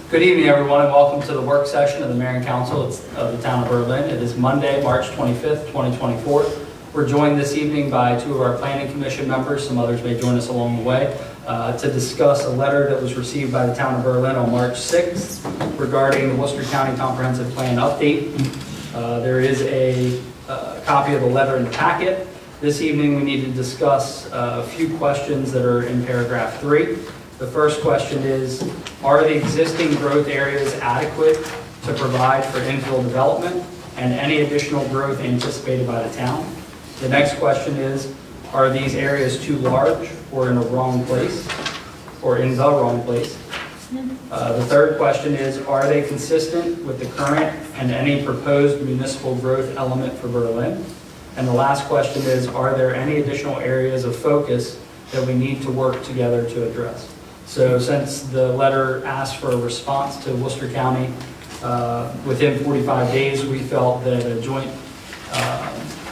Good evening, everyone, and welcome to the work session of the Mayor and Council of the Town of Berlin. It is Monday, March 25th, 2024. We're joined this evening by two of our Planning Commission members. Some others may join us along the way to discuss a letter that was received by the Town of Berlin on March 6th regarding the Worcester County Comprehensive Plan update. There is a copy of the letter in the packet. This evening, we need to discuss a few questions that are in paragraph 3. The first question is, are the existing growth areas adequate to provide for infill development and any additional growth anticipated by the town? The next question is, are these areas too large or in the wrong place or in the wrong place? The third question is, are they consistent with the current and any proposed municipal growth element for Berlin? And the last question is, are there any additional areas of focus that we need to work together to address? So since the letter asked for a response to Worcester County within 45 days, we felt that a joint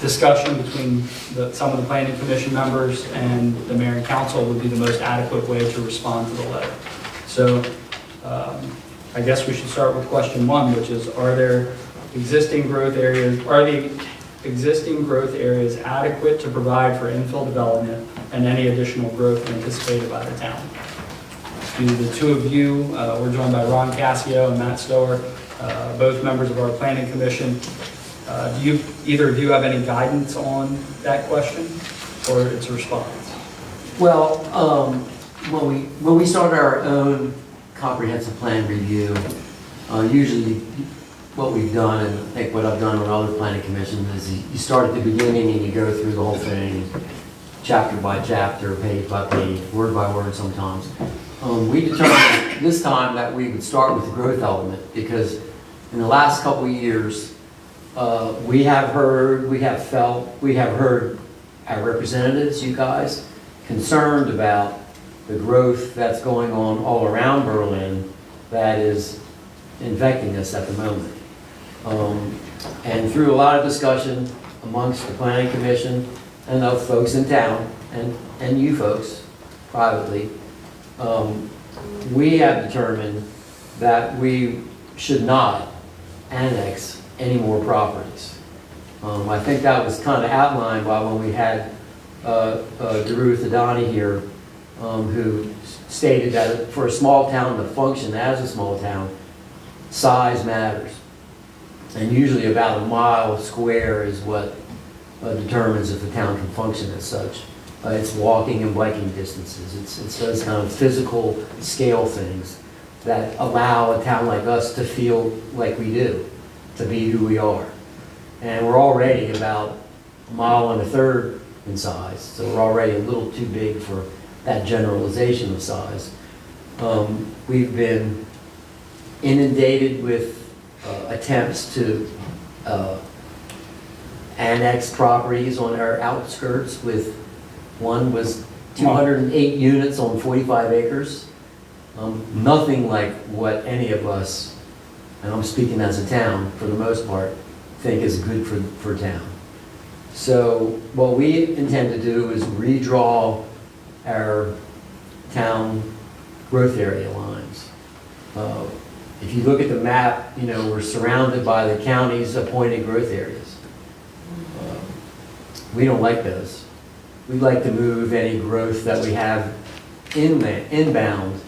discussion between some of the Planning Commission members and the Mayor and Council would be the most adequate way to respond to the letter. So I guess we should start with question 1, which is, are there existing growth areas, are the existing growth areas adequate to provide for infill development and any additional growth anticipated by the town? To the two of you, we're joined by Ron Cassio and Matt Stower, both members of our Planning Commission. Do either of you have any guidance on that question or its response? Well, when we start our own comprehensive plan review, usually what we've done, and I think what I've done on other planning commissions, is you start at the beginning and you go through the whole thing, chapter by chapter, page by page, word by word sometimes. We determined this time that we would start with the growth element because in the last couple of years, we have heard our representatives, you guys, concerned about the growth that's going on all around Berlin that is infecting us at the moment. And through a lot of discussion amongst the Planning Commission and other folks in town and you folks privately, we have determined that we should not annex any more properties. I think that was kind of outlined by when we had DeRuth Adani here, who stated that for a small town to function as a small town, size matters. And usually about a mile square is what determines if the town can function as such. It's walking and biking distances. It's those kind of physical scale things that allow a town like us to feel like we do, to be who we are. And we're already about a mile and a third in size, so we're already a little too big for that generalization of size. We've been inundated with attempts to annex properties on our outskirts. With one was 208 units on 45 acres. Nothing like what any of us, and I'm speaking as a town for the most part, think is good for town. So what we intend to do is redraw our town growth area lines. If you look at the map, you know, we're surrounded by the county's appointed growth areas. We don't like those. We'd like to move any growth that we have inbound,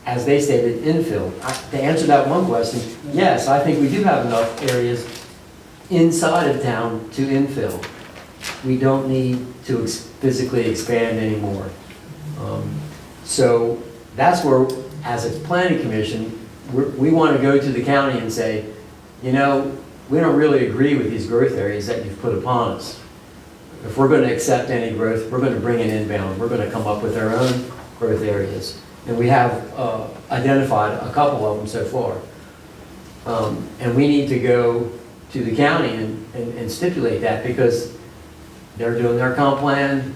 as they stated, infill. To answer that one question, yes, I think we do have enough areas inside of town to infill. We don't need to physically expand anymore. So that's where, as a planning commission, we want to go to the county and say, you know, we don't really agree with these growth areas that you've put upon us. If we're going to accept any growth, we're going to bring it inbound. We're going to come up with our own growth areas. And we have identified a couple of them so far. And we need to go to the county and stipulate that because they're doing their comp plan.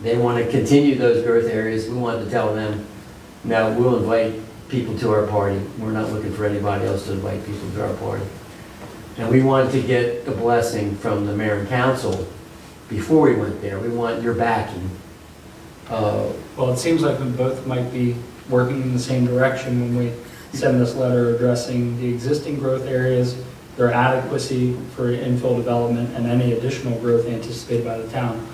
They want to continue those growth areas. We want to tell them, no, we'll invite people to our party. We're not looking for anybody else to invite people to our party. And we wanted to get the blessing from the mayor and council before we went there. We want your backing. Well, it seems like we both might be working in the same direction when we send this letter addressing the existing growth areas, their adequacy for infill development, and any additional growth anticipated by the town.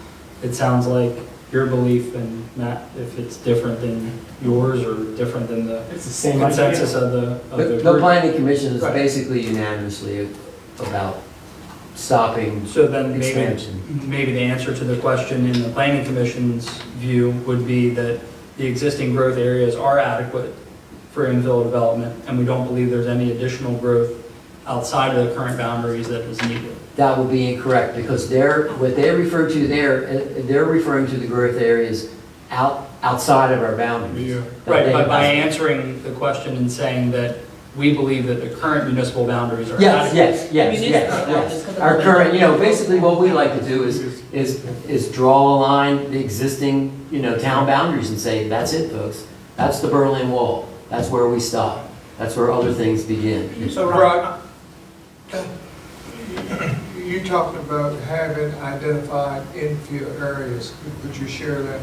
It sounds like your belief, and Matt, if it's different than yours or different than the It's the same consensus idea. of the The group. planning commission is Right. basically unanimously about stopping So then expansion. maybe the answer to the question in the planning commission's view would be that the existing growth areas are adequate for infill development, and we don't believe there's any additional growth outside of the current boundaries that is needed. That would be incorrect, because what they refer to there, they're referring to the growth areas outside of our boundaries. That Right, they- but by answering the question and saying that we believe that the current municipal boundaries are Yes, adequate. yes. Our current, basically what we like to do is draw a line, the existing, town boundaries and say, that's it, folks. That's the Berlin Wall. That's where we stop. That's where other things begin. So Ron, you talked about having identified infill areas. Could you share that?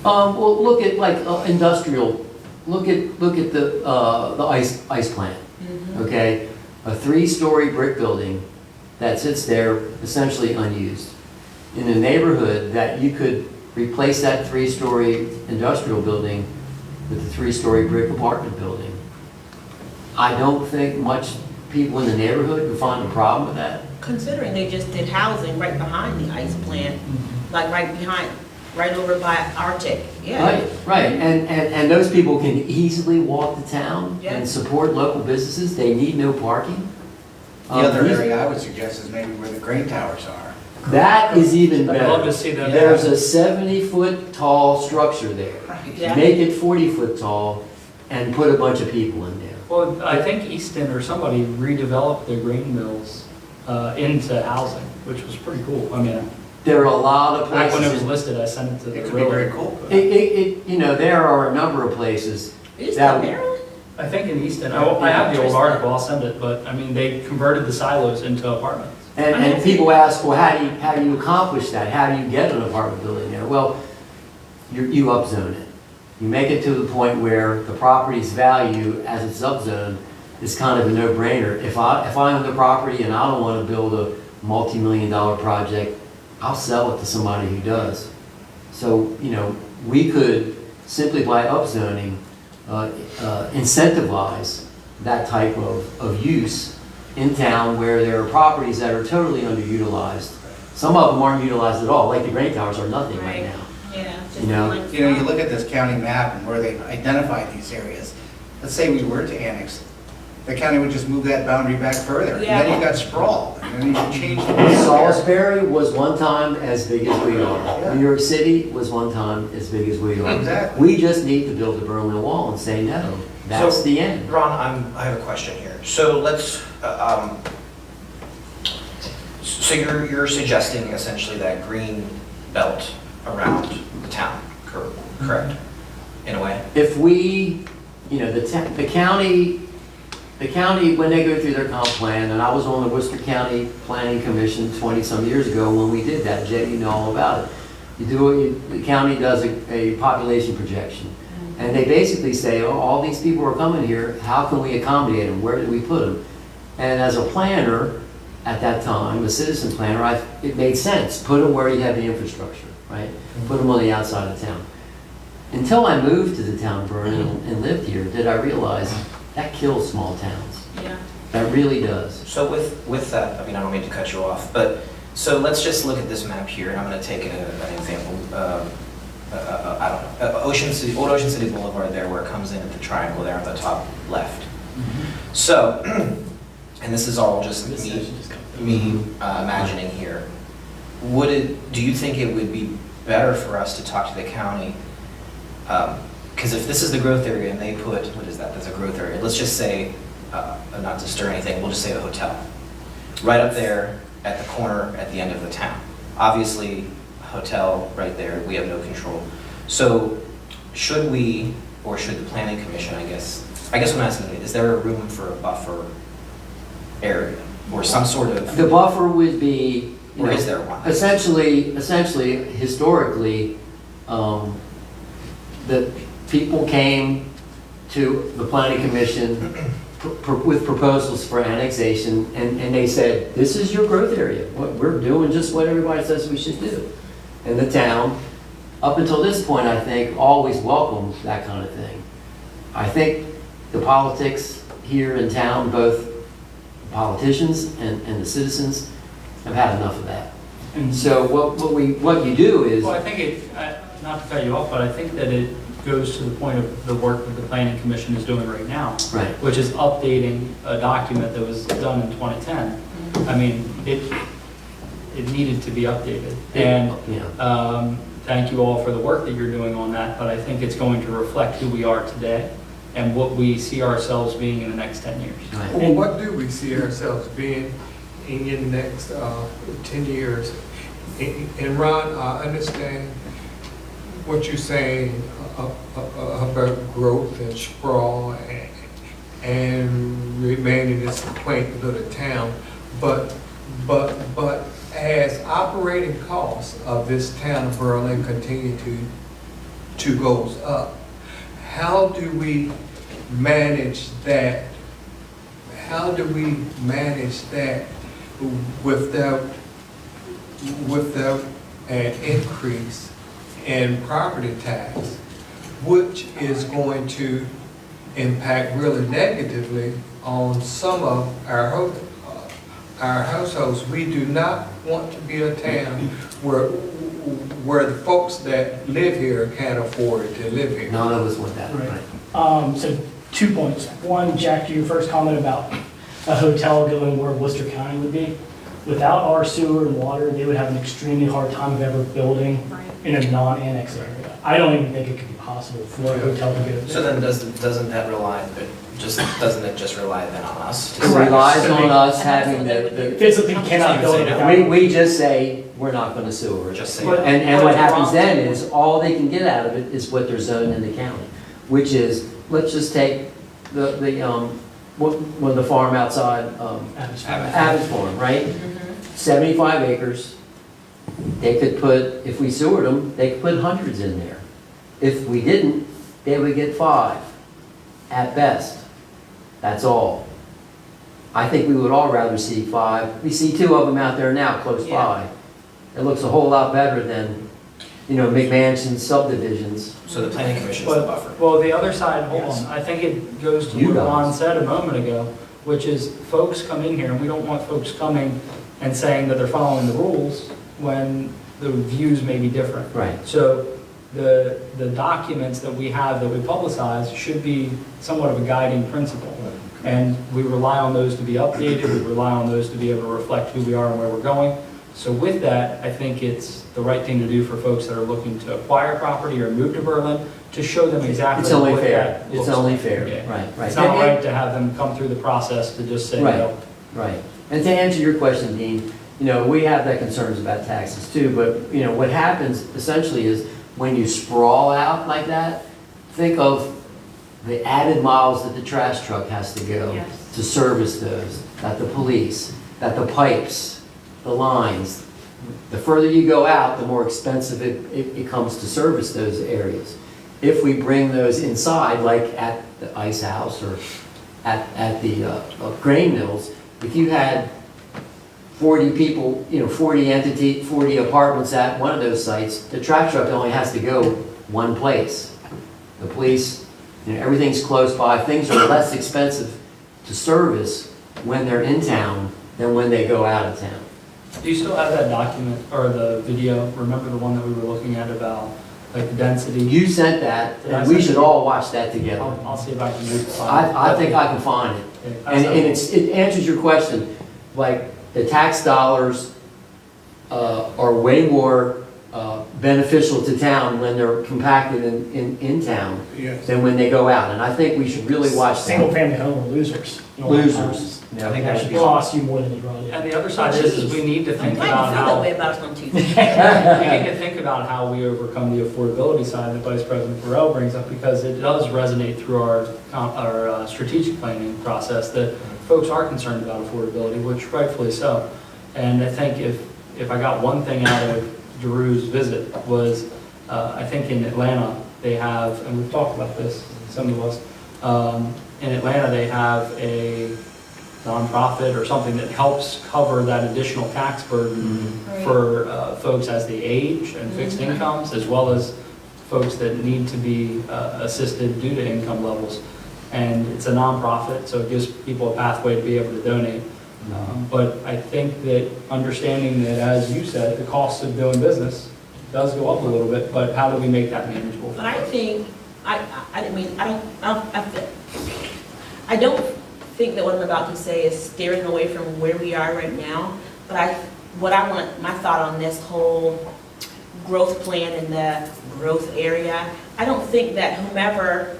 Well, look at industrial, look at the ice plant, okay? A 3-story brick building that sits there essentially unused. In a neighborhood that you could replace that 3-story industrial building with a 3-story brick apartment building. I don't think much people in the neighborhood would find a problem with that. Considering they just did housing right behind the ice plant, like right over by Arctic, yeah. Right, and those people can easily walk to town Yeah. and support local businesses, they need no parking. The other area I would suggest is maybe where the grain towers are. That is even I'd love to better. see that. There's a 70-foot tall structure there. Yeah. Make it 40-foot tall and put a bunch of people in there. Well, I think Easton or somebody redeveloped the grain mills into housing, which was pretty cool. I mean, There are a lot of back when it was places, listed, I sent it to the It could be very railroad. cool. there are a number of places. Is That- that Maryland? I think in Easton, I have the old article, I'll send it, but I mean, they converted the silos into apartments. And people ask, well, how do you accomplish that? How do you get an apartment building there? Well, you upzone it. You make it to the point where the property's value as it's upzoned is kind of a no-brainer. If I own the property and I don't want to build a multi-million-dollar project, I'll sell it to somebody who does. So, we could simply by upzoning, incentivize that type of use in town where there are properties that are totally underutilized. Some of them aren't utilized at all, like the grain towers are nothing right Right. now. Yeah. You know? You look at this county map and where they've identified these areas. Let's say we were to annex, the county would just move that boundary back further. And then Yeah. you got sprawl, and then you can change the. Salisbury was one time as big as we are. New York City was one time as big as we are. Exactly. We just need to build the Berlin Wall and say, no, that's So- the end. Ron, I have a question here. So let's, so you're suggesting essentially that green belt around the town, correct? In a way? If we, the county, when they go through their comp plan, and I was on the Worcester County Planning Commission 20-some years ago when we did that, Jay, you know all about it. The county does a population projection. And they basically say, oh, all these people are coming here, how can we accommodate them? Where do we put them? And as a planner, at that time, a citizen planner, it made sense. Put them where you have the infrastructure, right? Put them on the outside of town. Until I moved to the town of Vernon and lived here, did I realize that kills small towns. Yeah. That really does. So with that, I don't mean to cut you off, but, so let's just look at this map here, and I'm gonna take an example. I don't know, Old Ocean City Boulevard there, where it comes in at the triangle there at the top left. So, and this is all just me imagining here. Do you think it would be better for us to talk to the county? Because if this is the growth area and they put, what is that, that's a growth area, let's just say, not to stir anything, we'll just say the hotel. Right up there at the corner at the end of the town. Obviously, hotel right there, we have no control. So should we, or should the planning commission, I guess what I'm asking is there a room for a buffer area or some sort of, The buffer would be, or is there one? essentially, historically, the people came to the planning commission with proposals for annexation, and they said, this is your growth area. We're doing just what everybody says we should do. And the town, up until this point, I think, always welcomed that kind of thing. I think the politics here in town, both politicians and the citizens, have had enough of that. And so what you do is... Well, I think not to cut you off, but I think that it goes to the point of the work that the planning commission is doing right now. Right. Which is updating a document that was done in 2010. I mean, it needed to be updated. And thank you all for the work that you're doing on that, but I think it's going to reflect who we are today and what we see ourselves being in the next 10 years. Right. Well, what do we see ourselves being in the next 10 years? And Ron, I understand what you're saying about growth and sprawl and remaining this quaint little town, but as operating costs of this town of Berlin continue to goes up, how do we manage that? How do we manage that without an increase in property tax, which is going to impact really negatively on some of our households? We do not want to be a town where the folks that live here can't afford to live here. None of us want that. Right. So 2 points. One, Jack, to your first comment about a hotel going where Worcester County would be. Without our sewer and water, they would have an extremely hard time of ever building in a non-annex area. I don't even think it could be possible for a hotel to go there. So then doesn't it just rely then on us? It relies on us having the Physically cannot build it without. we just say, we're not going to sewer it. Just say But- that. And what happens then is, all they can get out of it is what they're zoned in the county, which is, let's just take one of the farm outside, Abbott's Farm, right? 75 acres. They could put, if we sewered them, they could put hundreds in there. If we didn't, they would get 5 at best. That's all. I think we would all rather see 5. We see 2 of them out there now, close by. It looks a whole lot better than, McMansion subdivisions. So the planning commission is the buffer. Well, the other side, hold Yes. on, I think it goes to You what guys. Ron said a moment ago, which is folks come in here, and we don't want folks coming and saying that they're following the rules when the views may be different. Right. So the documents that we have that we publicize should be somewhat of a guiding principle. And we rely on those to be updated, we rely on those to be able to reflect who we are and where we're going. So with that, I think it's the right thing to do for folks that are looking to acquire property or move to Berlin, to show them exactly It's only what fair. that It's looks only like. fair. Yeah. Right, right. It's not right to have them come through the process to just say Right. no. Right. And to answer your question, Dean, we have that concerns about taxes too, but, what happens essentially is when you sprawl out like that, think of the added miles that the trash truck has to go Yes. to service those, that the police, that the pipes, the lines. The further you go out, the more expensive it becomes to service those areas. If we bring those inside, like at the ice house or at the grain mills, if you had 40 people, 40 apartments at one of those sites, the trash truck only has to go one place. The police, everything's close by. Things are less expensive to service when they're in town than when they go out of town. Do you still have that document or the video? Remember the one that we were looking at about like the density? You sent that, and we should all watch that together. I'll see if I can move. I think I can find it. And it answers your question, like, the tax dollars are way more beneficial to town when they're compacted in town Yes. than when they go out. And I think we should really watch Single that. family home are losers. in a lot of Losers. times. I think that That should should be. cost you more than you brought in. And the other side is we need to I'm think glad about you feel that how, way about us on Tuesday. we need to think about how we overcome the affordability side that Vice President Burrell brings up, because it does resonate through our strategic planning process that folks are concerned about affordability, which rightfully so. And I think if I got one thing out of Drew's visit was, I think in Atlanta, they have, and we've talked about this, some of us, In Atlanta, they have a nonprofit or something that helps cover that additional tax burden Right. for folks as they age and fixed incomes, as well as folks that need to be assisted due to income levels. And it's a nonprofit, so it gives people a pathway to be able to donate. But I think that understanding that, as you said, the cost of doing business does go up a little bit, but how do we make that manageable? But I think, I don't think that what I'm about to say is steering away from where we are right now, but my thought on this whole growth plan in the growth area, I don't think that whomever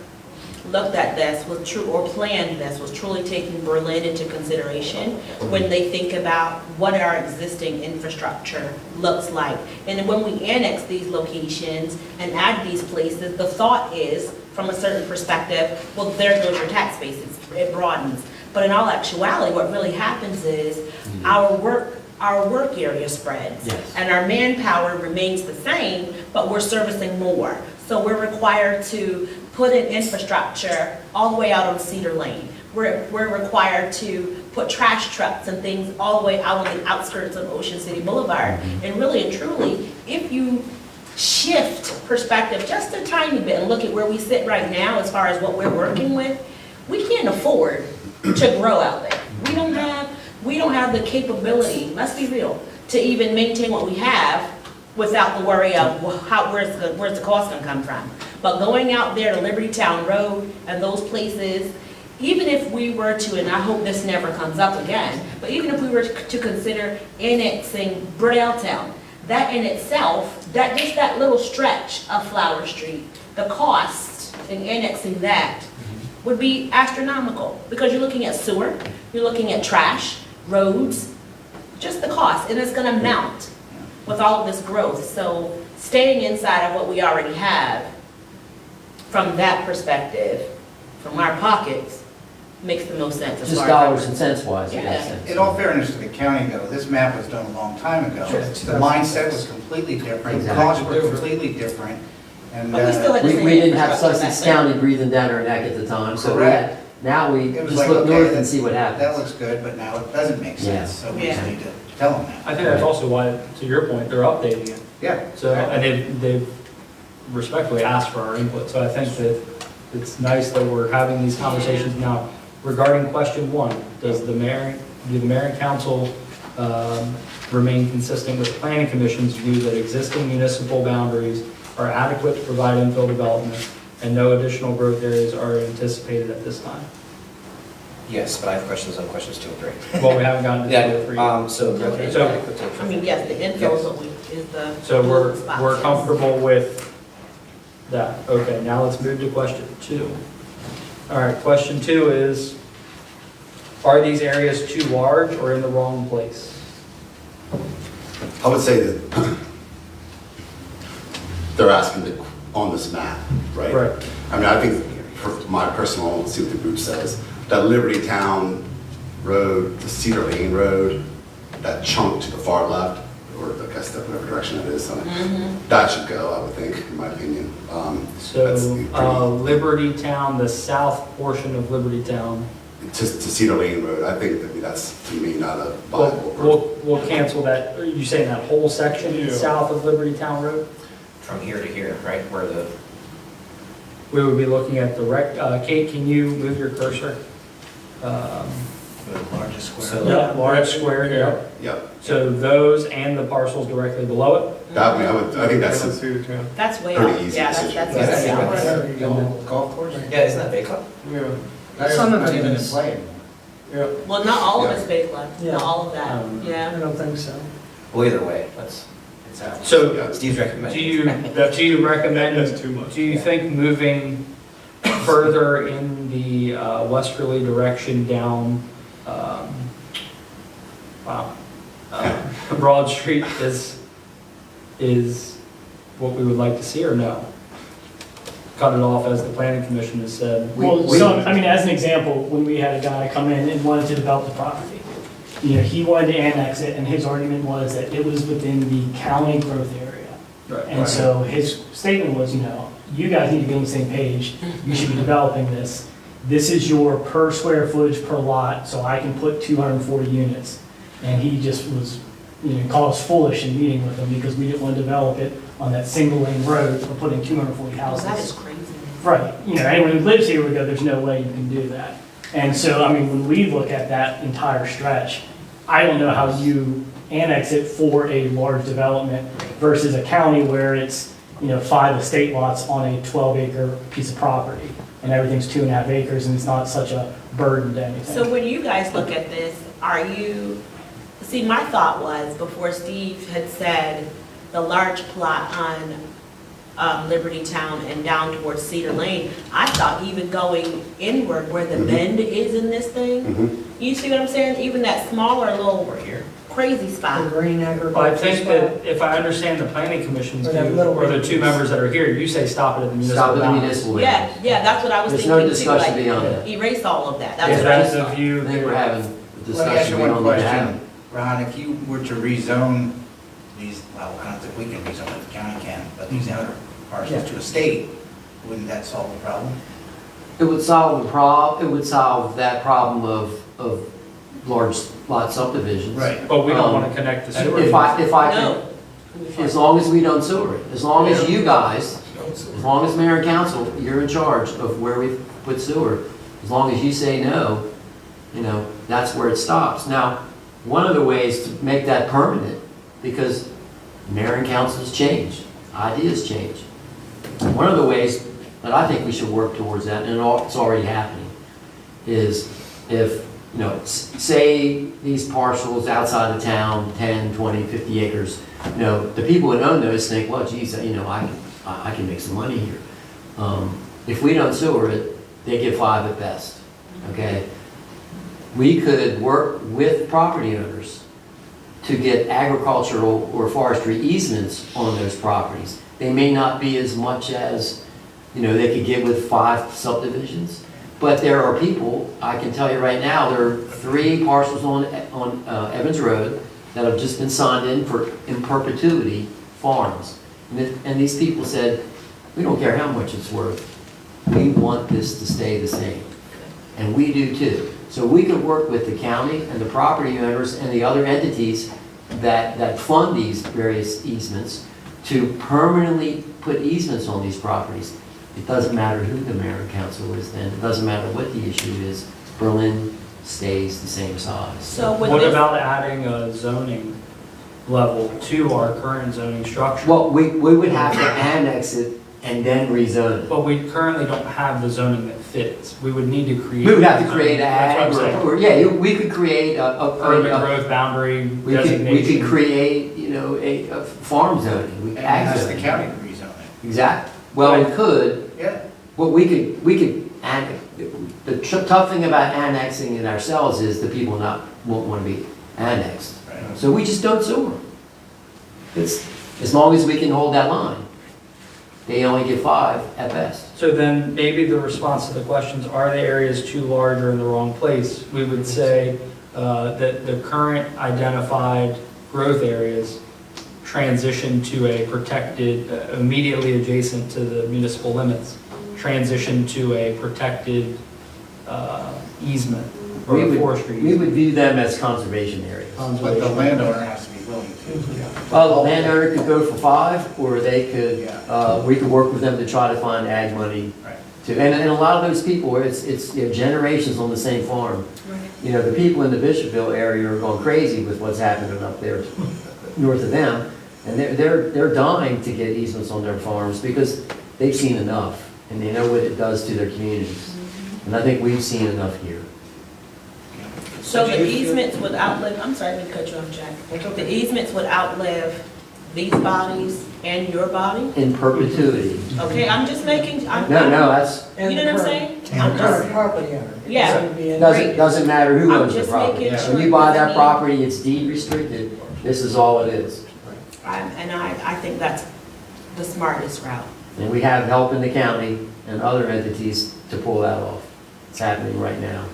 looked at this was true, or planned this, was truly taking Berlin into consideration when they think about what our existing infrastructure looks like. And then when we annex these locations and add these places, the thought is, from a certain perspective, well, there goes your tax base, it broadens. But in all actuality, what really happens is our work area spreads. Yes. And our manpower remains the same, but we're servicing more. So we're required to put in infrastructure all the way out on Cedar Lane. We're required to put trash trucks and things all the way out on the outskirts of Ocean City Boulevard. And really and truly, if you shift perspective just a tiny bit and look at where we sit right now as far as what we're working with, we can't afford to grow out there. We don't have the capability, let's be real, to even maintain what we have without the worry of where's the cost gonna come from. But going out there to Liberty Town Road and those places, even if we were to, and I hope this never comes up again, but even if we were to consider annexing Brailletown, that in itself, just that little stretch of Flower Street, the cost in annexing that would be astronomical, because you're looking at sewer, you're looking at trash, roads, just the cost, and it's gonna mount with all of this growth. So staying inside of what we already have, from that perspective, from our pockets, makes the most sense. As Just far dollars as and cents wise, it Yeah. makes sense. In all fairness to the county though, this map was done a long time ago. Sure. The mindset was completely different, Exactly. costs were completely different. And But we still had the We same didn't have infrastructure Sussex back then. County breathing down our neck at the time, so we Correct. had, now we it was just like, look okay, north and that- see what that happens. looks good, but now it doesn't make Yeah. sense. So we just Yeah. need to tell them I that. think that's also why, to your point, they're updating it. Yeah. So, and they've respectfully asked for our input, so I think that it's nice that we're having these conversations now. Regarding question one, do the mayor and council remain consistent with the planning commission's view that existing municipal boundaries are adequate to provide infill development and no additional growth areas are anticipated at this time? Yes, but I have questions on questions 2 and 3. Well, we haven't gotten to the three. So. I mean, yes, the infill is what is the. So we're spots. comfortable with that. Okay, now let's move to question 2. All right, question 2 is, are these areas too large or in the wrong place? I would say that they're asking to, on this map, right? Right. I mean, I think, for my personal, see what the group says, that Liberty Town Road, the Cedar Lane Road, that chunk to the far left, or I guess that whatever direction it is, that should go, I would think, in my opinion. So That's pretty- Liberty Town, the south portion of Liberty Town, To Cedar Lane Road, I think that's, to me, not a viable. we'll cancel that. Are you saying that whole section south of Liberty Town Road? From here to here, right, where the, We would be looking at the Kate, can you move your cursor? The largest square. So- Yeah, large square, yeah. Yep, So those and the parcels directly below it? that, I think that's, That's way Pretty off. easy Yeah, decision. that's. Yeah, Golf course? yeah, isn't that Bay Club? Some of them even in play. Well, not all of Yeah. it's Bay Club, not all of that, yeah. don't think so. Well, either way, it's out. So yeah. Steve's recommendation. do you recommend, That's too much. do you think moving further in the westerly direction down Broad Street is what we would like to see, or no? Cut it off, as the planning commission has said. Well, so, I mean, as an example, when we had a guy come in and wanted to develop the property, you know, he wanted to annex it, and his argument was that it was within the county growth area. Right. And so his statement was, you know, you guys need to be on the same page, you should be developing this. this is your per square footage per lot, so I can put 240 units. And he just was, called us foolish in meeting with him because we didn't want to develop it on that single lane road for putting 240 Well, houses. that is crazy. Right, anyone who lives here would go, there's no way you can do that. And so, when we look at that entire stretch, I don't know how you annex it for a large development versus a county where it's, 5 estate lots on a 12-acre piece of property, and everything's 2.5 acres, and it's not such a burden to anything. So when you guys look at this, see, my thought was, before Steve had said the large plot on Liberty Town and down towards Cedar Lane, I thought even going inward where the bend is in this thing, you see what I'm saying? Even that smaller little crazy The spot. green Well, I agriculture think spot. that if I understand the planning commission's Or that view, little or the red two piece. members that are here, you say stop it at the municipal Stop at the boundaries. municipal. Yeah, that's what I was There's thinking no too. discussion like, beyond that. Erase all of that. Is That's what I that was the thought. view? I think we're having a Let me ask discussion you we one don't need to have. question. Ron, if you were to rezone these, well, I don't think we can rezone it, the county can, but these other parcels to a state, wouldn't that solve the problem? It would solve it would solve that problem of large lot subdivisions. But we don't want to connect the sewer. If I No. can, as long as we don't sewer it, as long as you guys, as long as mayor and council, you're in charge of where we put sewer, as long as you say no, that's where it stops. Now, one of the ways to make that permanent, because mayor and council's change, ideas change. One of the ways that I think we should work towards that, and it's already happening, is if, say these parcels outside of town, 10, 20, 50 acres, the people who own those think, well, geez, I can make some money here. If we don't sewer it, they get 5 at best, okay? We could work with property owners to get agricultural or forestry easements on those properties. They may not be as much as, they could get with 5 subdivisions, but there are people, I can tell you right now, there are 3 parcels on Evans Road that have just been signed in perpetuity farms. And these people said, we don't care how much it's worth. We want this to stay the same. And we do too. So we could work with the county and the property owners and the other entities that fund these various easements to permanently put easements on these properties. It doesn't matter who the mayor and council is then. It doesn't matter what the issue is. Berlin stays the same size. So with What this, about adding a zoning level to our current zoning structure? Well, we would have to annex it and then rezone it. But we currently don't have the zoning that fits. We would need to create. We would have to create That's ag, what I'm saying. or yeah, we could create Urban growth boundary we designation. could create, a farm zoning, And ag ask the zoning. county to rezone it. Exactly. Well, we could, Yeah. what we could, the tough thing about annexing it ourselves is the people won't want to be annexed. Right. So we just don't sewer them. It's, as long as we can hold that line. They only get 5 at best. So then maybe the response to the questions, are the areas too large or in the wrong place? We would say that the current identified growth areas transition to a protected, immediately adjacent to the municipal limits, transition to a protected easement or a forestry We easement. would view them as conservation areas. But the landowner has to be willing to. Well, the landowner could go for 5, or they could, Yeah. we could work with them to try to find ag money. Right. And a lot of those people, it's generations on the same farm. right. The people in the Bishopville area are going crazy with what's happening up there north of them. And they're dying to get easements on their farms because they've seen enough and they know what it does to their communities. And I think we've seen enough here. So the easements would outlive, I'm sorry, let me cut you off, Jack. The easements would outlive these bodies and your body? In perpetuity. Okay, I'm just making, No, that's, You know what I'm saying? And I'm the current just, property owner. Yeah. So it'd be in- doesn't matter who I'm owns the just property. making sure When you buy because I that mean- property, it's deed restricted. This is all it is. I think that's the smartest route. And we have help in the county and other entities to pull that off. It's happening right now.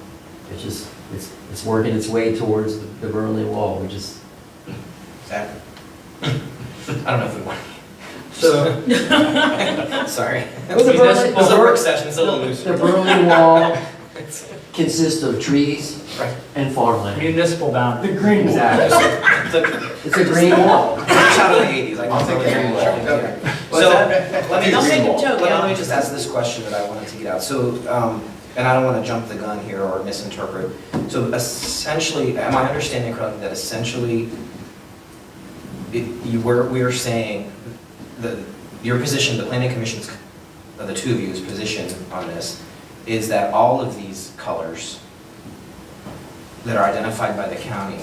It's just, it's working its way towards the Berlin Wall. We just, Exactly. I don't know if we want. So, Sorry. Well, the This is a Berlin- work session, it's a little loose. the Berlin Wall consists of trees Right. and farmland. Municipal boundary. The green one. Exactly. It's a green wall. Shot of the 80s, I can take it. Okay. So, let me, Don't make him choke, let y'all. me just ask this question that I wanted to get out. So, and I don't want to jump the gun here or misinterpret. So essentially, am I understanding correctly that essentially, we are saying that your position, the planning commission's, the two of you's position on this, is that all of these colors that are identified by the county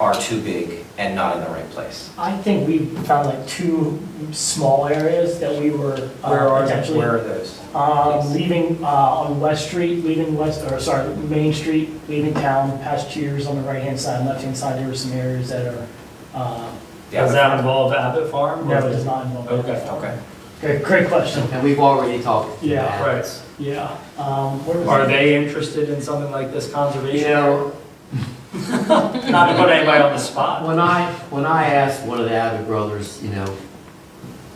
are too big and not in the right place? I think we found like 2 small areas that we were potentially. Where are those? Leaving on West Street, Main Street, leaving town, past Cheers on the right-hand side and left-hand side, there were some areas that are, Does that involve Abbott Farm? no, it does not involve. Okay. Okay. Great question. And we've already talked. Yeah, about right. this. Yeah. Where was Are it? they interested in something like this conservation? You know, Not to put anybody on the spot. when I asked one of the Abbott brothers, you know,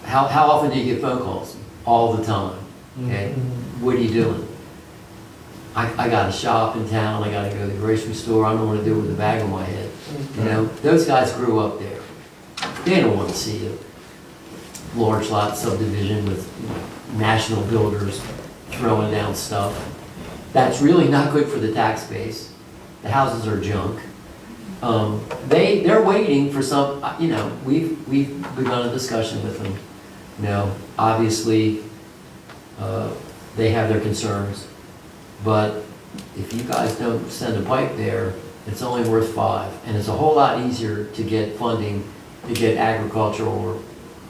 how often do you get phone calls? All the time. Okay, what are you doing? I got to shop in town, I got to go to the grocery store, I don't know what to do with a bag on my head. You know, those guys grew up there. They don't want to see a large lot subdivision with, you know, national builders throwing down stuff. That's really not good for the tax base. The houses are junk. They're waiting for some, you know, we've begun a discussion with them. You know, obviously, they have their concerns, but if you guys don't send a pipe there, it's only worth 5, and it's a whole lot easier to get funding, to get agricultural or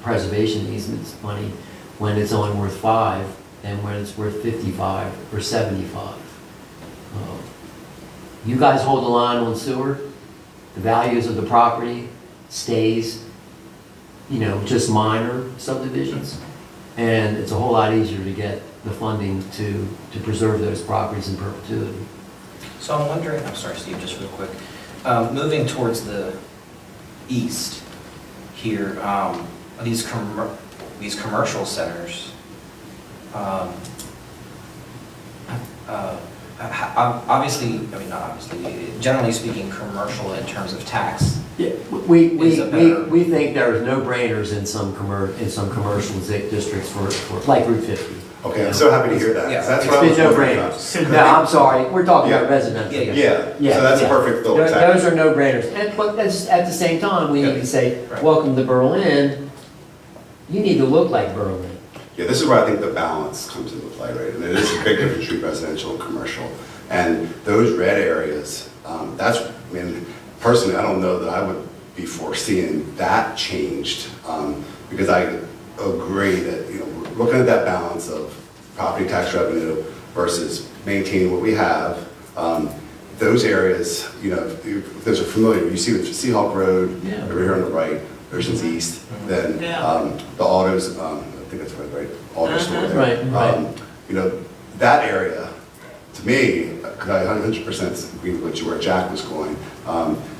preservation easements money when it's only worth 5 than when it's worth 55 or 75. You guys hold the line on sewer, the values of the property stays, you know, just minor subdivisions, and it's a whole lot easier to get the funding to preserve those properties in perpetuity. So I'm wondering, I'm sorry, Steve, just real quick. Moving towards the east here, these commercial centers, obviously, I mean, not obviously, generally speaking, commercial in terms of tax. Yeah, we Is a better- think there's no-brainers in some commercial districts for like Route 50. Okay, I'm so happy to hear that. Yeah. That's It's what I was been wondering no-brainers. about. No, I'm sorry, we're talking about Yeah. residential. Yeah. So that's a perfect filter. Those are no-brainers. But at the same time, we need to say, Right. welcome to Berlin. You need to look like Berlin. Yeah, this is where I think the balance comes into play, right? And it is a big difference between residential and commercial. And those red areas, that's, I mean, personally, I don't know that I would be foreseeing that changed. Because I agree that, you know, we're looking at that balance of property tax revenue versus maintaining what we have. Those areas, you know, if those are familiar, you see the Seahawk Road Yeah. over here on the right, Ocean's East, then Yeah. the autos, I think that's right, auto store there. Right. You know, that area, to me, because I 100% agree with where Jack was going,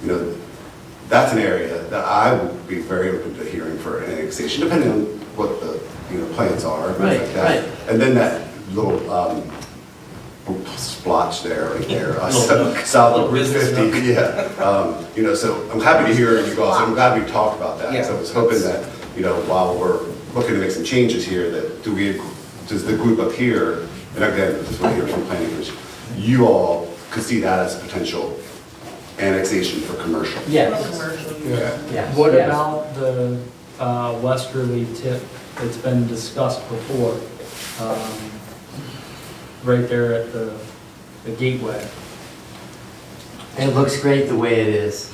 you know, that's an area that I would be very open to hearing for annexation, depending on what the, you know, plans are. and things Right, like that. right. And then that little splotch there, right there, south Little of Route business 50, nook. yeah. You know, so I'm happy to hear you guys, I'm glad we talked about that. Yeah. So I was hoping that, you know, while we're looking to make some changes here, that does the group up here, and again, this is what I hear from planning commission, you all could see that as a potential annexation for commercial. Yes. Yeah. Yes. What Yes. about the westerly tip that's been discussed before? Right there at the gateway. It looks great the way it is.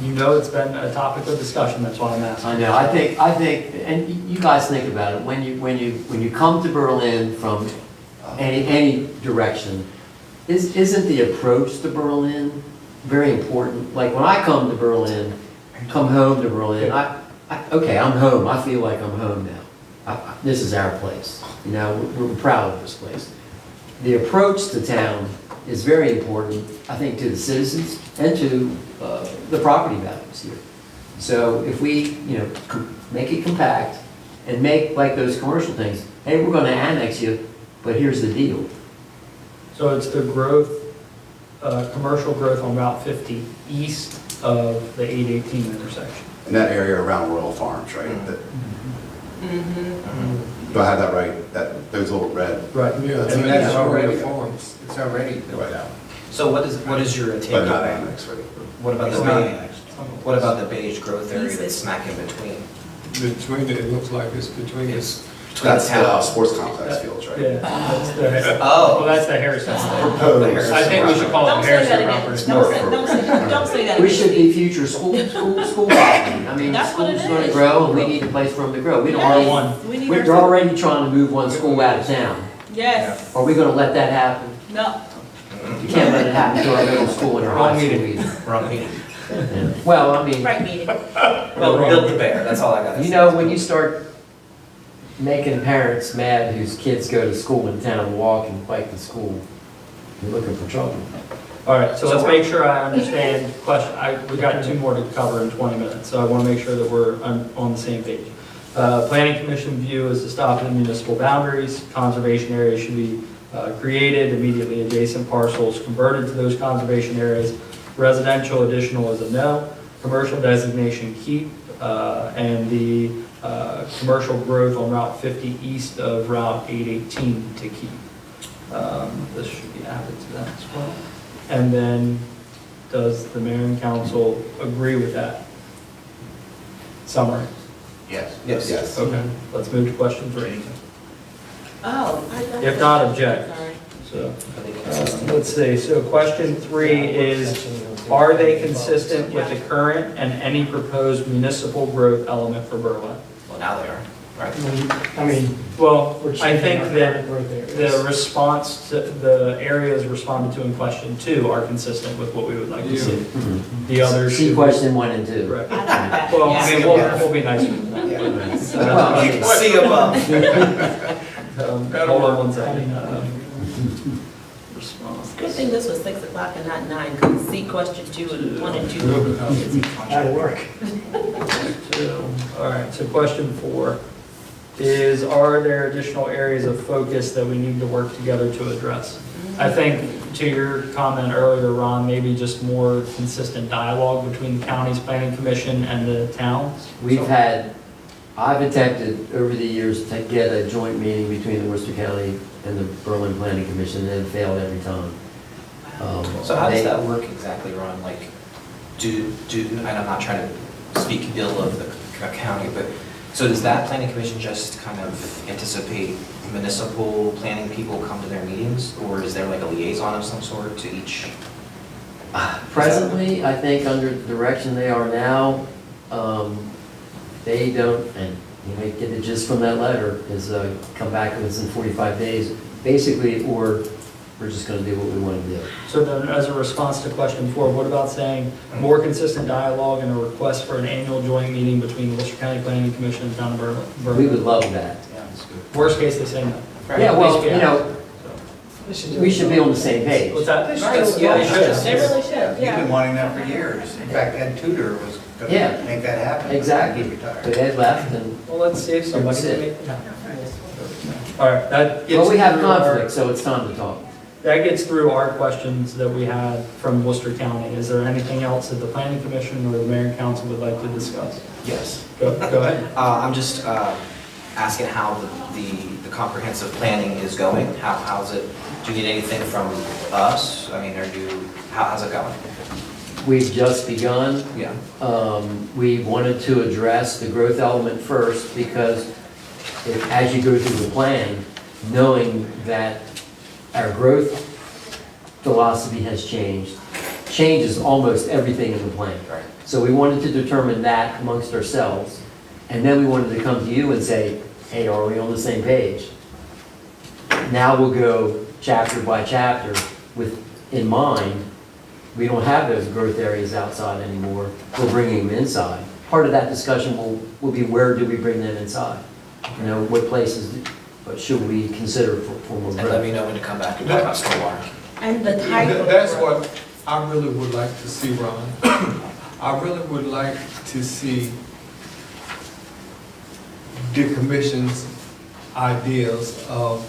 You know it's been a topic of discussion, that's why I'm asking. I know, I think, and you guys think about it, when you come to Berlin from any direction, isn't the approach to Berlin very important? Like when I come to Berlin, come home to Berlin, okay, I'm home, I feel like I'm home now. This is our place, you know, we're proud of this place. The approach to town is very important, I think, to the citizens and to the property values here. So if we, you know, make it compact and make like those commercial things, hey, we're gonna annex you, but here's the deal. So it's the growth, commercial growth on Route 50 east of the 818 intersection. In that area around Royal Farms, right? Mhm. That- Mm-hmm. Do I have that right? That, those little red, Right. Yeah, That's and right. that's Yeah. already forms, it's already built Right. out. So what is your take but on not that? annexed, right? What about It's the not beige, annexed. what about the beige growth area that's smack in between? Between, it looks like it's between It's this. between the That's the town. sports complex fields, right? Yeah, that's the, Oh. well, that's the Harrison. Proposed. I think we should call it Don't say Harrison that again. Roberts. Don't say that. We again. should be future school property. I mean, That's what it school's gonna is. grow, and we need a place for them to grow. We don't, Yes, already- R1. We need we're our- already trying to move one school out of town. Yes, Are we gonna let that happen? no, You can't let it happen to our middle school and our Wrong high school meeting. either. Wrong meeting. Yeah. Well, I mean, right meeting. Well, build the bear, that's all I gotta say. you know, when you start making parents mad whose kids go to school in town and walk and bike to school, you're looking for trouble. All right, so let's make sure I understand question. We got two more to cover in 20 minutes, so I want to make sure that we're on the same page. Planning Commission view is to stop in municipal boundaries. Conservation areas should be created, immediately adjacent parcels converted to those conservation areas. Residential additional is a no. Commercial designation keep, and the commercial growth on Route 50 east of Route 818 to keep. This should be added to that as well. And then, does the mayor and council agree with that summary? Yes. Yes. Yes. Okay, let's move to question 3. Oh. If not, object. Sorry. So, I think it's- let's see, so question 3 is, are they consistent with the current and any proposed municipal growth element for Berlin? Well, now they are, right? I mean, Well, we're I changing think our that current growth areas. the response to, the areas responded to in question 2 are consistent with what we would like to see. The others. See question 1 and 2. Right. I like that, Well, I yeah. mean, we'll be nice with that. Well, I mean, See above. Hold on one second. Response. Good thing this was 6 o'clock and not 9, because see question 2 and 1 and 2. That'll work. 2. All right, so question 4 is, are there additional areas of focus that we need to work together to address? I think, to your comment earlier, Ron, maybe just more consistent dialogue between the county's planning commission and the towns. I've attempted over the years to get a joint meeting between the Worcester County and the Berlin Planning Commission, and it failed every time. So how does They- that work exactly, Ron? Like, and I'm not trying to speak ill of the county, but, so does that planning commission just kind of anticipate municipal planning people come to their meetings? Or is there like a liaison of some sort to each? Presently, I think under the direction they are now, they don't, and you may get it just from that letter, is come back to us in 45 days, basically, or we're just gonna do what we want to do. So then, as a response to question 4, what about saying more consistent dialogue and a request for an annual joint meeting between the Worcester County Planning Commission and Town of We Berlin? would love that. Yeah, that's good. Worst case, they say no. Yeah, well, At least you know, we should be on the same page. What's that? Yeah, They should. They really should, You've been yeah. wanting that for years. In fact, Ed Tudor was going Yeah. to make that happen. Exactly. He retired. But Ed left, and, Well, let's see if somebody That's can it. make it happen. All right, that gets. well, we have through our- conflict, so it's time to talk. That gets through our questions that we had from Worcester County. Is there anything else that the planning commission or the mayor and council would like to discuss? Yes. Go ahead. I'm just asking how the comprehensive planning is going. How's it, do you need anything from us? I mean, how's it going? We've just begun. Yeah. We wanted to address the growth element first because as you go through the plan, knowing that our growth philosophy has changed, changes almost everything in the plan. Right. So we wanted to determine that amongst ourselves, and then we wanted to come to you and say, hey, are we on the same page? Now we'll go chapter by chapter with in mind. We don't have those growth areas outside anymore. We're bringing them inside. Part of that discussion will be where do we bring them inside? You know, what places should we consider for more And let growth? me know when to come back and talk about stormwater. And the type of. That's what I really would like to see, Ron. I really would like to see the commission's ideas of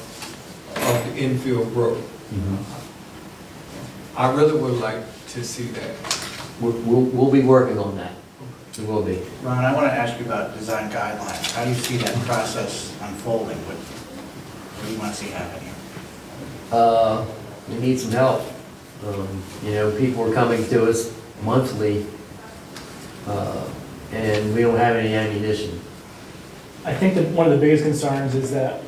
the infield growth. Mhm. I really would like to see that. We'll be working on that. We will be. Ron, I want to ask you about design guidelines. How do you see that process unfolding? What do you want to see happen here? We need some help. You know, people are coming to us monthly, and we don't have any ammunition. I think that one of the biggest concerns is that,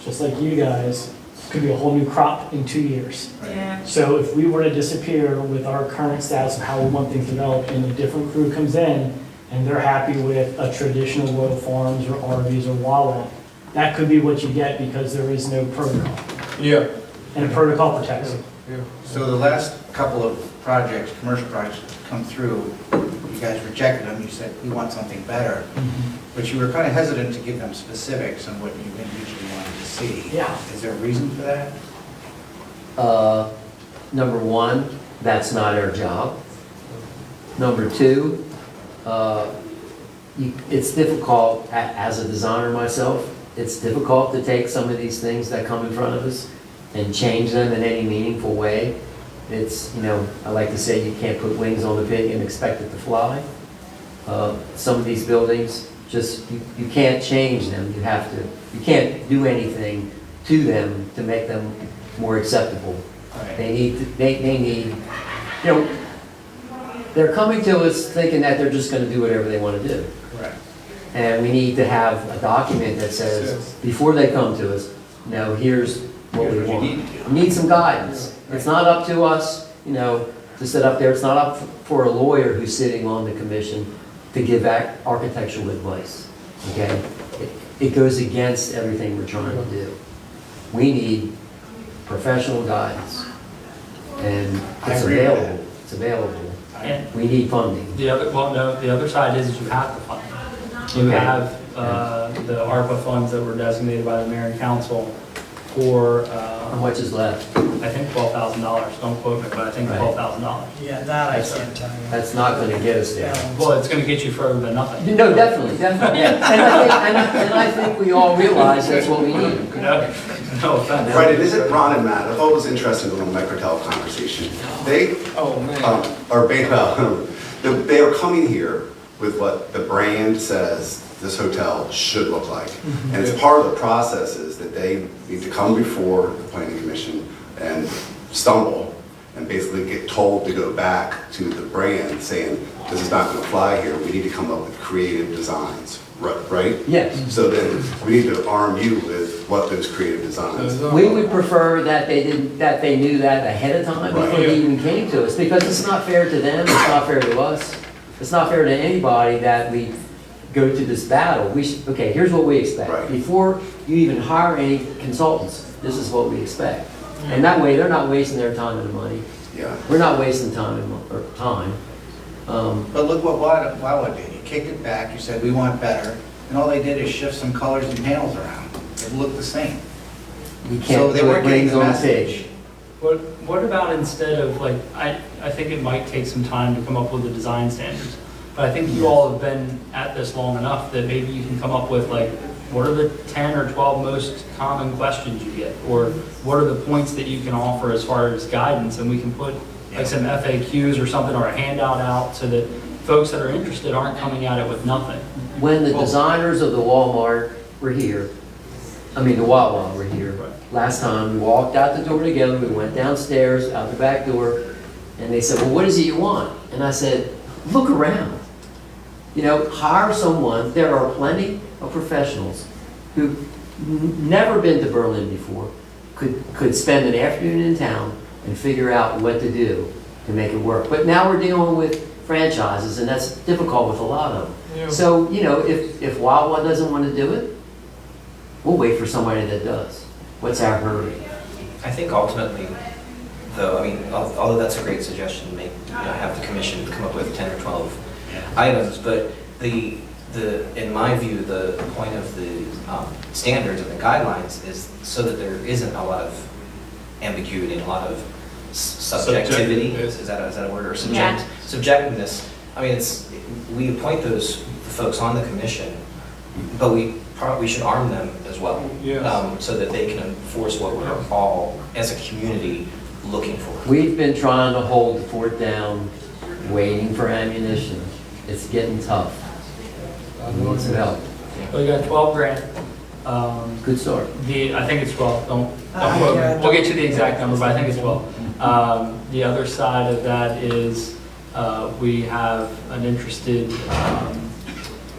just like you guys, could be a whole new crop in 2 years. Yeah. So if we were to disappear with our current status of how we want things developed, and a different crew comes in, and they're happy with a traditional Royal Farms or Arby's or Wawa, that could be what you get because there is no protocol. Yeah. And a protocol protects you. Yeah. So the last couple of projects, commercial projects come through, you guys rejected them, you said, we want something better. But you were kind of hesitant to give them specifics on what you individually wanted to see. Yeah. Is there a reason for that? Number one, that's not our job. Number two, it's difficult, as a designer myself, it's difficult to take some of these things that come in front of us and change them in any meaningful way. It's, you know, I like to say you can't put wings on the pig and expect it to fly. Some of these buildings, just, you can't change them. You can't do anything to them to make them more acceptable. Right. They need, you know, they're coming to us thinking that they're just gonna do whatever they wanna do. Correct. And we need to have a document that says, before they come to us, no, here's what we Here's what want. you need to do. We need some guidance. It's not up to us, you know, to sit up there. It's not up for a lawyer who's sitting on the commission to give architectural advice, okay? It goes against everything we're trying to do. We need professional guidance, and I it's agree with available. It's available. And We need funding. the other side is you have the funding. You Okay. have the ARPA funds that were designated by the mayor and council for, How much is left? I think $12,000. Don't quote me, but I think Right. $12,000. Yeah, that I can't tell you. That's not gonna get us there. Well, it's gonna get you further than nothing. No, definitely, yeah. And I think we all realize that's what we need. No, no offense. Right, it isn't Ron and Matt. I thought it was interesting, the little microtel conversation. They Oh, man. they are coming here with what the brand says this hotel should look like. And it's part of the process is that they need to come before the planning commission and stumble and basically get told to go back to the brand saying, this is not gonna fly here, we need to come up with creative designs, right? Yes. So then we need to arm you with what those creative designs. We would prefer that they knew that ahead of time before they even came to us, because it's not fair to them, it's not fair to us. It's not fair to anybody that we go to this battle. Okay, here's what we expect. Right. Before you even hire any consultants, this is what we expect. And that way, they're not wasting their time and money. Yeah. We're not wasting time or time. But look what Wawa did. You kicked it back, you said, we want better, and all they did is shift some colors and panels around. It looked the same. You So can't they put weren't getting rings the on the message. pig. What about instead of like, I think it might take some time to come up with the design standards. But I think you all have been at this long enough that maybe you can come up with like, what are the 10 or 12 most common questions you get? Or what are the points that you can offer as far as guidance? And we can put like some FAQs or something or a handout out so that folks that are interested aren't coming at it with nothing. When the designers of the Walmart were here, the Wawa were here, Right. last time, we walked out the door together, we went downstairs, out the back door, and they said, well, what is it you want? And I said, look around. Hire someone. There are plenty of professionals who've never been to Berlin before, could spend an afternoon in town and figure out what to do to make it work. But now we're dealing with franchises, and that's difficult with a lot of them. Yeah. So, if Wawa doesn't want to do it, we'll wait for somebody that does. What's our hurry? I think ultimately, though, although that's a great suggestion to make, have the commission come up with 10 or 12 items, but in my view, the point of the standards and the guidelines is so that there isn't a lot of ambiguity and a lot of subjectivity. Subjectiveness. Is that a word? Or Yeah. subjectiveness. We appoint those folks on the commission, but we should arm them as well. Yes. So that they can enforce what we're all, as a community, looking for? We've been trying to hold the fort down, waiting for ammunition. It's getting tough. We need some help. Well, you got 12 grand. Good start. I think it's 12, don't yeah, we'll get you the exact number, but I think it's 12. The other side of that is, we have an interested,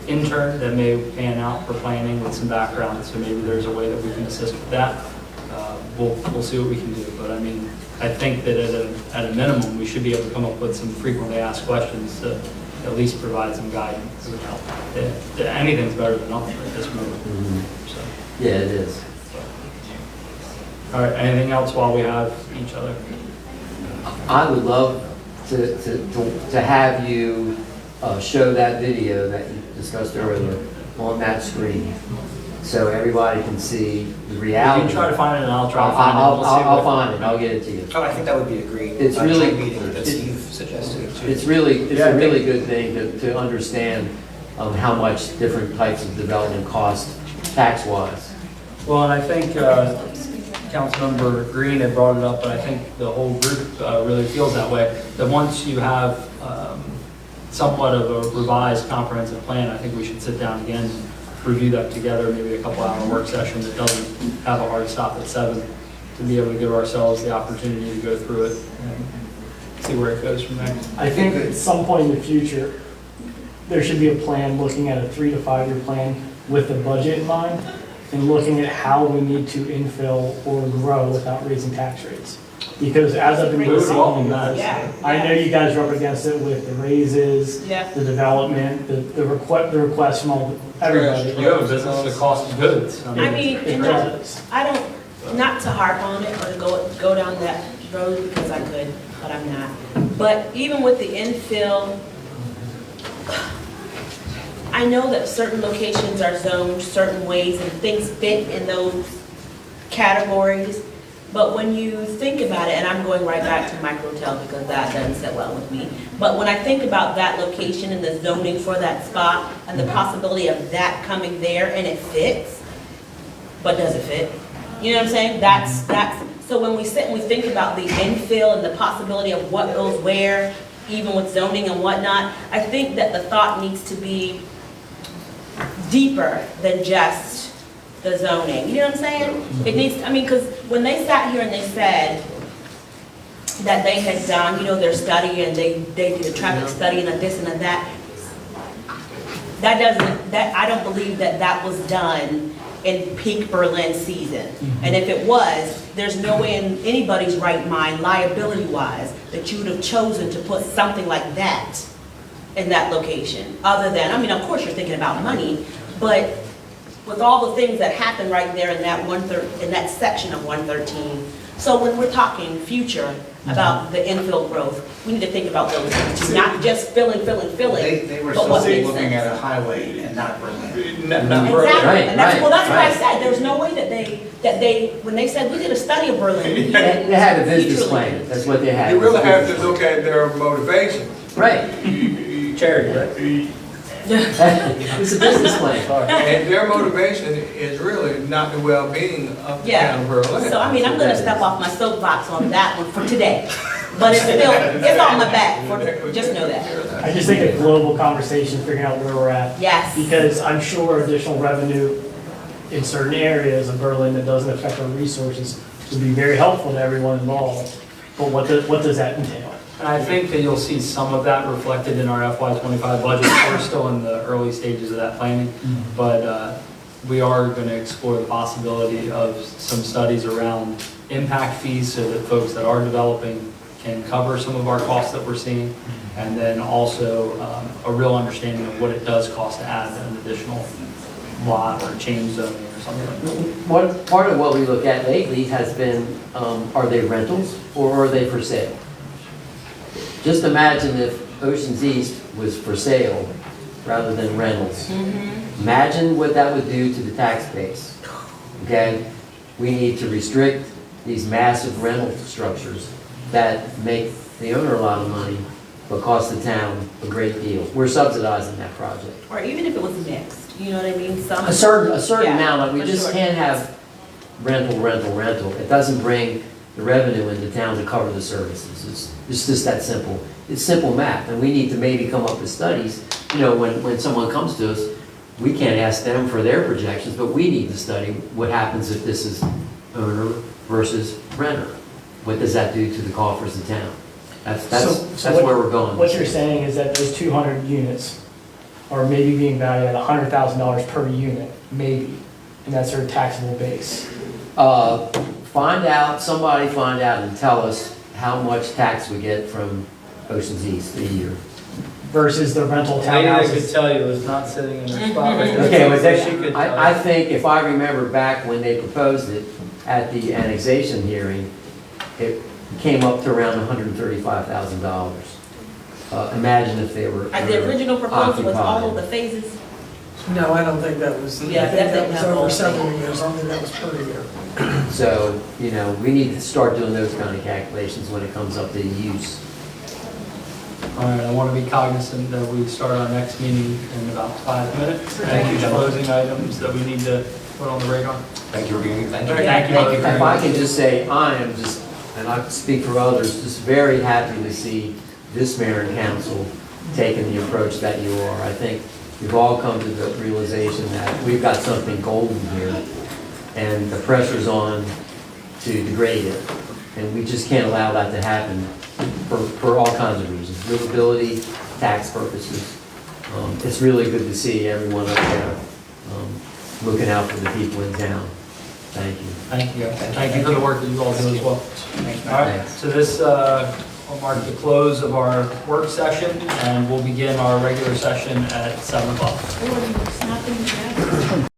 intern that may pan out for planning with some background, so maybe there's a way that we can assist with that. We'll see what we can do, but I mean, I think that at a minimum, we should be able to come up with some frequently asked questions to at least provide some guidance. Anything's better than nothing at this moment. So, Yeah, it is. all right, anything else while we have each other? I would love to have you show that video that you discussed earlier on that screen, so everybody can see the You reality. try to find it and I'll try to find it. We'll see I'll what- find it, I'll get it to you. Oh, I think that would be a great It's really- joint meeting that Steve suggested. It's really, it's Yeah, I a think- really good thing to understand how much different types of development cost tax-wise. Well, and I think Councilmember Green had brought it up, but I think the whole group really feels that way, that once you have somewhat of a revised comprehensive plan, I think we should sit down again, review that together, maybe a couple-hour work session that doesn't have a hard stop at 7, to be able to give ourselves the opportunity to go through it and see where it goes from there. I think at some point in the future, there should be a plan looking at a 3 to 5 year plan with the budget in mind and looking at how we need to infill or grow without raising tax rates. Because as I've been We would listening, welcome that. Yeah. I know you guys are up against it with the raises, Yeah. the development, the requests from everybody. You have a business that costs goods. I mean, It and not, raises. I don't, not to harp on it or to go down that road because I could, but I'm not. But even with the infill, I know that certain locations are zoned certain ways and things fit in those categories. But when you think about it, and I'm going right back to microtel because that doesn't sit well with me. But when I think about that location and the zoning for that spot and the possibility of that coming there and it fits, but does it fit? You know what I'm saying? That's, so when we sit and we think about the infill and the possibility of what goes where, even with zoning and whatnot, I think that the thought needs to be deeper than just the zoning. You know what I'm saying? It needs, I mean, because when they sat here and they said that they had done, you know, their study and they did a traffic study and a this and a that, I don't believe that that was done in peak Berlin season. And if it was, there's no way in anybody's right mind, liability-wise, that you would have chosen to put something like that in that location, other than, I mean, of course you're thinking about money, but with all the things that happen right there in that in that section of 113. So when we're talking future about the infill growth, we need to think about those things, too. Not just filling, They were but what supposed to be makes looking sense. at a highway and not Berlin. Not Berlin. Exactly, Right, and that's, well, that's what I right. said, there's no way that they, when they said, we did a study of Berlin. They had a business Future plan, that's what they had. You really have to Business look at their motivation. plan. Right, Charity, right? it's a business plan. And their motivation is really not the well-being of the town of Berlin. So, I mean, I'm gonna step off my soapbox on that one for today, but it's still, it's on my back, just know that. I just think a global conversation, figuring out where we're at. Yes. Because I'm sure additional revenue in certain areas of Berlin that doesn't affect our resources would be very helpful to everyone involved. But what does that entail? And I think that you'll see some of that reflected in our FY25 budget. We're still in the early stages of that planning, but we are going to explore the possibility of some studies around impact fees so that folks that are developing can cover some of our costs that we're seeing, and then also a real understanding of what it does cost to add an additional lot or change zoning or something like that. Part of what we look at lately has been, are they rentals or are they for sale? Just imagine if Oceans East was for sale rather than rentals. Imagine what that would do to the tax base, okay? We need to restrict these massive rental structures that make the owner a lot of money, but cost the town a great deal. We're subsidizing that project. Or even if it was mixed, you know what I mean? Some. A certain Yeah, amount, like we for just sure. can't have rental. It doesn't bring the revenue in the town to cover the services. It's just that simple. It's simple math, and we need to maybe come up with studies. You know, when someone comes to us, we can't ask them for their projections, but we need to study what happens if this is owner versus renter. What does that do to the coffers of town? That's what- where we're going. What you're saying is that those 200 units are maybe being valued at $100,000 per unit, maybe, and that's their taxable base. Somebody find out and tell us how much tax we get from Ocean's East a year. Versus the rental The lady that could townhouses. tell you is not sitting in her spot right there. Okay, but She could tell I you. think if I remember back when they proposed it at the annexation hearing, it came up to around $135,000. Imagine if they were. The original proposal was all of occupied. the phases. No, I don't think that was, I Yeah, think that definitely was not over all. several years, I don't think that was per year. So, you know, we need to start doing those kind of calculations when it comes up to use. All right, I want to be cognizant that we start our next meeting in about 5 minutes. Any closing items that we need to put on the radar? Thank you for being here. Thank you. Thank you. Thank you. If I can just say, I am just, and I speak for others, just very happy to see this mayor and council taking the approach that you are. I think we've all come to the realization that we've got something golden here, and the pressure's on to degrade it. And we just can't allow that to happen for all kinds of reasons, livability, tax purposes. It's really good to see everyone up there looking out for the people in town. Thank you. Thank you. Thank you for the work that you all do as well. Thanks, All Matt. right, Thanks. so this will mark the close of our work session, and we'll begin our regular session at 7 o'clock. Or you snapping together.